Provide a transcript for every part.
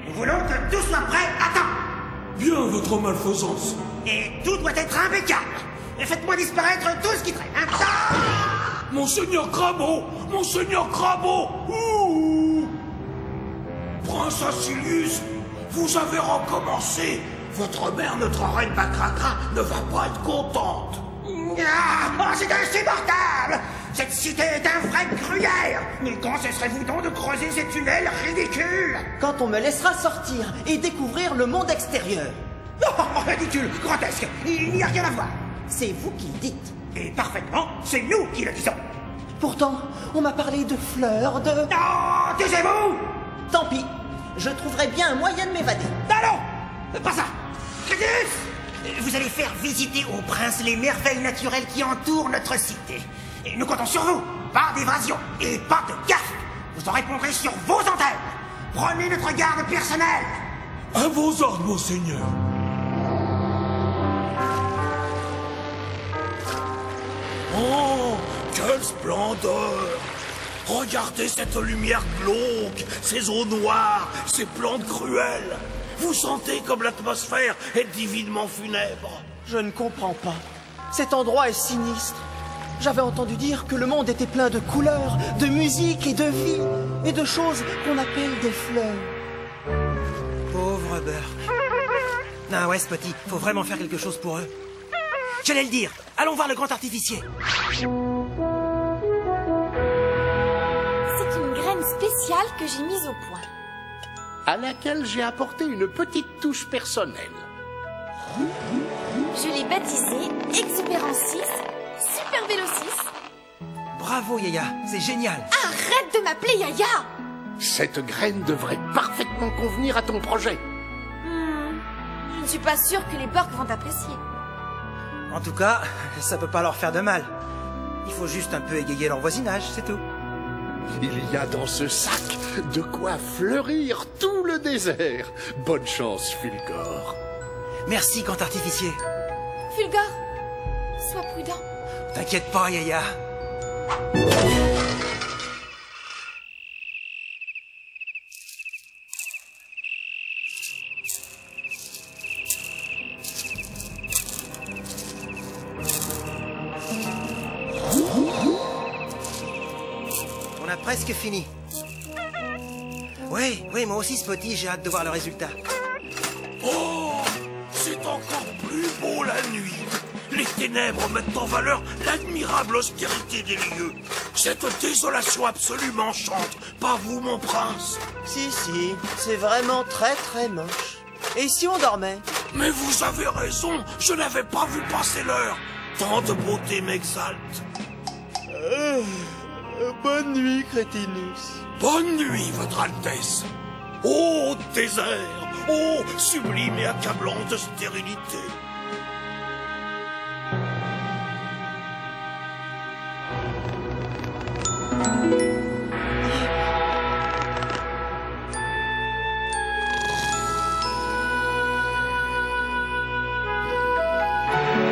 Nous voulons que tout soit prêt à temps. Bien, votre malfaisance. Et tout doit être impeccable. Et faites-moi disparaître tout ce qui traîne. Monseigneur Crabeau! Monseigneur Crabeau! Ouh! Prince Asilius, vous avez recommencé. Votre mère, notre reine Bacracra, ne va pas être contente. Ah, c'est insupportable. Cette cité est un vrai gruyère. Mais quand cesserez-vous donc de creuser ces tunnels ridicules? Quand on me laissera sortir et découvrir le monde extérieur. Oh, ridicule, grotesque, il n'y a rien à voir. C'est vous qui le dites. Et parfaitement, c'est nous qui le disons. Pourtant, on m'a parlé de fleurs, de... Non, taisez-vous. Tant pis, je trouverai bien un moyen de m'évader. Non, pas ça. Crédus, vous allez faire visiter au prince les merveilles naturelles qui entourent notre cité. Et nous comptons sur vous. Pas d'évasion et pas de gaffe. Vous en répondrez sur vos antennes. Prenez notre garde personnelle. À vos ordres, monseigneur. Oh, quelle splendeur! Regardez cette lumière glauque, ces eaux noires, ces plantes cruelles. Vous sentez comme l'atmosphère est divinement funèbre. Je ne comprends pas. Cet endroit est sinistre. J'avais entendu dire que le monde était plein de couleurs, de musique et de vie, et de choses qu'on appelle des fleurs. Pauvre Burke. Ah ouais, Spotty, faut vraiment faire quelque chose pour eux. J'allais le dire, allons voir le grand artificier. C'est une graine spéciale que j'ai mise au point. À laquelle j'ai apporté une petite touche personnelle. Je l'ai baptisée Exubérancis Super Vélo 6. Bravo, Yaya, c'est génial. Arrête de m'appeler Yaya. Cette graine devrait parfaitement convenir à ton projet. Je ne suis pas sûre que les Burke vont apprécier. En tout cas, ça peut pas leur faire de mal. Il faut juste un peu égayer leur voisinage, c'est tout. Il y a dans ce sac de quoi fleurir tout le désert. Bonne chance, Fulgore. Merci, grand artificier. Fulgore, sois prudent. T'inquiète pas, Yaya. On a presque fini. Oui, moi aussi, Spotty, j'ai hâte de voir le résultat. Oh, c'est encore plus beau la nuit. Les ténèbres mettent en valeur l'admirable austérité des lieux. Cette désolation absolue m'enchante. Pas vous, mon prince? Si, c'est vraiment très très moche. Et si on dormait? Mais vous avez raison, je n'avais pas vu passer l'heure. Tant de beauté m'exalte. Bonne nuit, Crétinus. Bonne nuit, votre Altesse. Ô désert, ô sublime et accablante stérilité.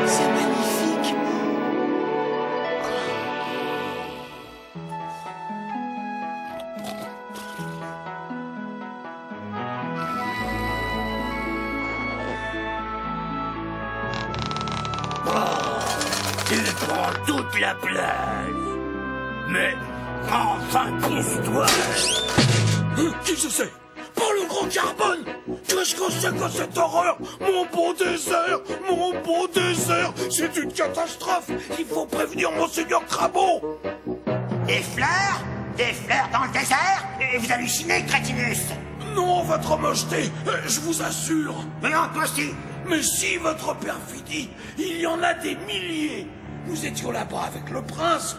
C'est magnifique. prend toute la place. Mais enfin, pousse-toi. Qui c'est? Par le grand carbone! Qu'est-ce que c'est que cette horreur? Mon beau désert! Mon beau désert! C'est une catastrophe! Il faut prévenir Monseigneur Crabeau! Des fleurs? Des fleurs dans le désert? Vous hallucinez, crétinus! Non, votre mocheté, je vous assure! Mais impossible! Mais si, votre perfidie! Il y en a des milliers! Nous étions là-bas avec le prince,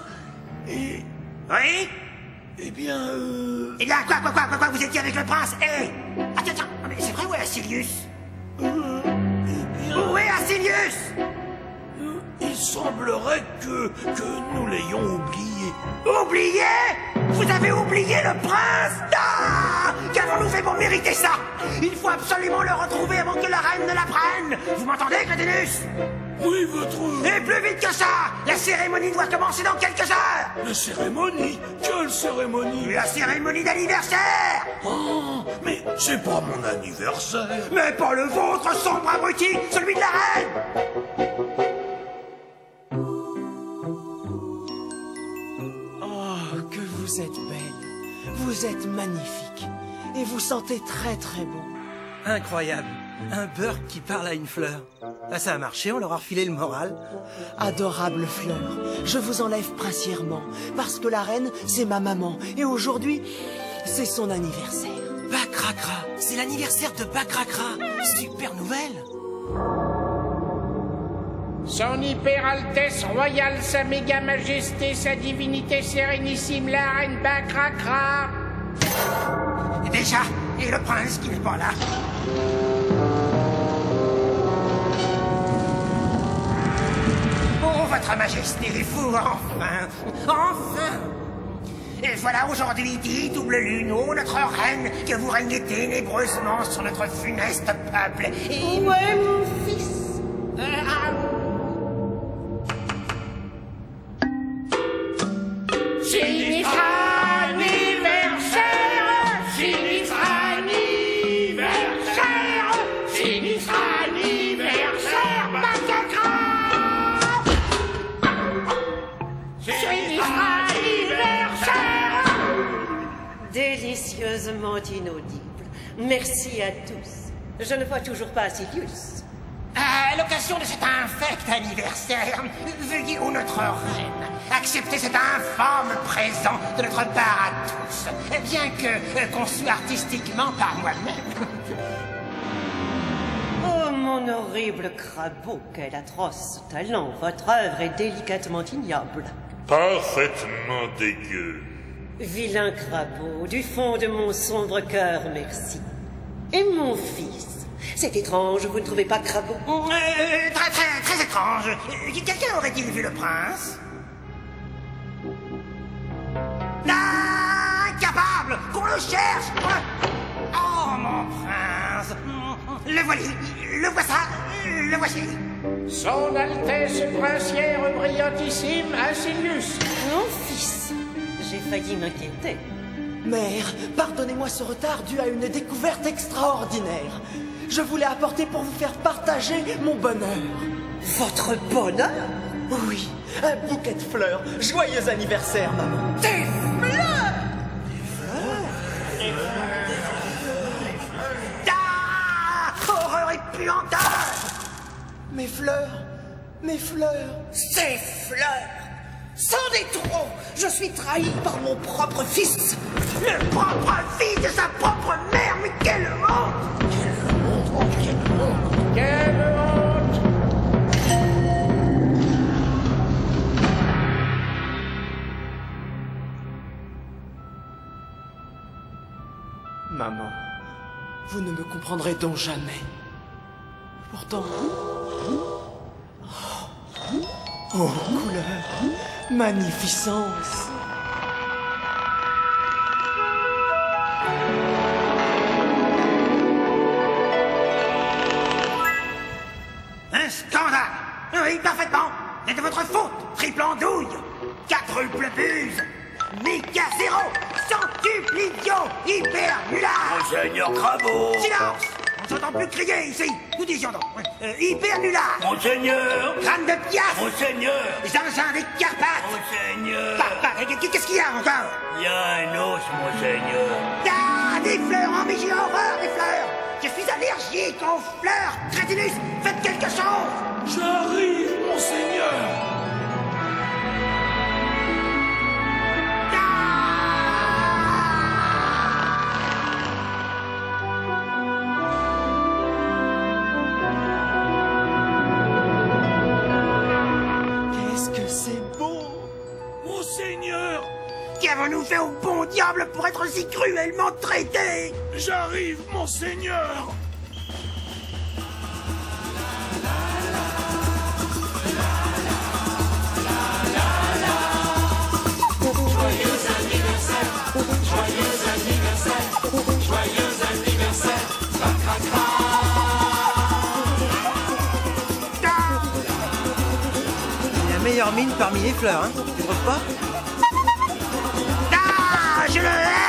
et... Oui? Eh bien, Et là, quoi, vous étiez avec le prince? Attends, mais c'est vrai, où est Asilius? eh bien... Où est Asilius? Il semblerait que nous l'ayons oublié. Oublié? Vous avez oublié le prince? Ah! Qu'avons-nous fait pour mériter ça? Il faut absolument le retrouver avant que la reine ne l'apprenne. Vous m'entendez, Crétinus? Oui, votre... Et plus vite que ça! La cérémonie doit commencer dans quelques heures! La cérémonie? Quelle cérémonie? La cérémonie d'anniversaire! Oh, mais c'est pas mon anniversaire. Mais pas le vôtre, sombre abruti, celui de la reine! Oh, que vous êtes belle. Vous êtes magnifique. Et vous sentez très très bon. Incroyable. Un beurre qui parle à une fleur. Ah, ça a marché, on leur a refilé le moral. Adorable fleur, je vous enlève princièrement, parce que la reine, c'est ma maman. Et aujourd'hui, c'est son anniversaire. Bacracra, c'est l'anniversaire de Bacracra. Super nouvelle. Son Hyper Altesse Royale, Sa Méga Majesté, Sa Divinité Sérénissime, la Reine Bacracra. Déjà, et le prince qui n'est pas là. Oh, votre majesté, vous, enfin! Et voilà aujourd'hui dit, double lune, ô notre reine, que vous régnez ténébreusement sur notre funeste peuple. Et... Où est mon fils? Sinistre anniversaire! Sinistre anniversaire! Sinistre anniversaire! Bacracra! Sinistre anniversaire! Délicieusement inaudible. Merci à tous. Je ne vois toujours pas Asilius. À l'occasion de cet infect anniversaire, veuillez, ô notre reine, accepter cet informe présent de notre part à tous, bien que conçu artistiquement par moi-même. Oh, mon horrible crabeau, quel atroce talent. Votre œuvre est délicatement ignoble. Parfaitement dégueu. Vilain crabeau, du fond de mon sombre cœur, merci. Et mon fils? C'est étrange, vous ne trouvez pas crabeau? Très étrange. Quelqu'un aurait-il vu le prince? Ah, incapable! Qu'on le cherche! Oh, mon prince! Le le voici! Son Altesse Princière Brillantissime Asilius. Mon fils, j'ai failli m'inquiéter. Mère, pardonnez-moi ce retard dû à une découverte extraordinaire. Je voulais apporter pour vous faire partager mon bonheur. Votre bonheur? Oui, un bouquet de fleurs. Joyeux anniversaire, maman. Des fleurs? Ah! Horreur épuanteur! Mes fleurs, mes fleurs. Ces fleurs! C'en est trop! Je suis trahi par mon propre fils! Le propre fils de sa propre mère, mais quelle honte! Quelle honte! Maman, vous ne me comprendrez donc jamais. Pourtant... Oh, couleur, magnificence. Un scandale! Oui, parfaitement! C'est de votre faute! Triple andouille! Quadruple buse! Méga zéro! Centuple idiot! Hyper nulard! Monseigneur Crabeau! Silence! s'entend plus crier ici. Nous disions donc. Hypernular. Monseigneur. Crâne de piaf. Monseigneur. Zinzin des Carpates. Monseigneur. Qu'est-ce qu'il y a encore? Il y a un os, monseigneur. Ah, des fleurs, hein, mais j'ai horreur des fleurs. Je suis allergique aux fleurs. Crétinus, faites quelque chose. J'arrive, monseigneur. Qu'est-ce que c'est beau! Monseigneur. Qu'avons-nous fait au bon diable pour être si cruellement traités? J'arrive, monseigneur. La meilleure mine parmi les fleurs, hein? Tu trouves pas? Ah, je le hais.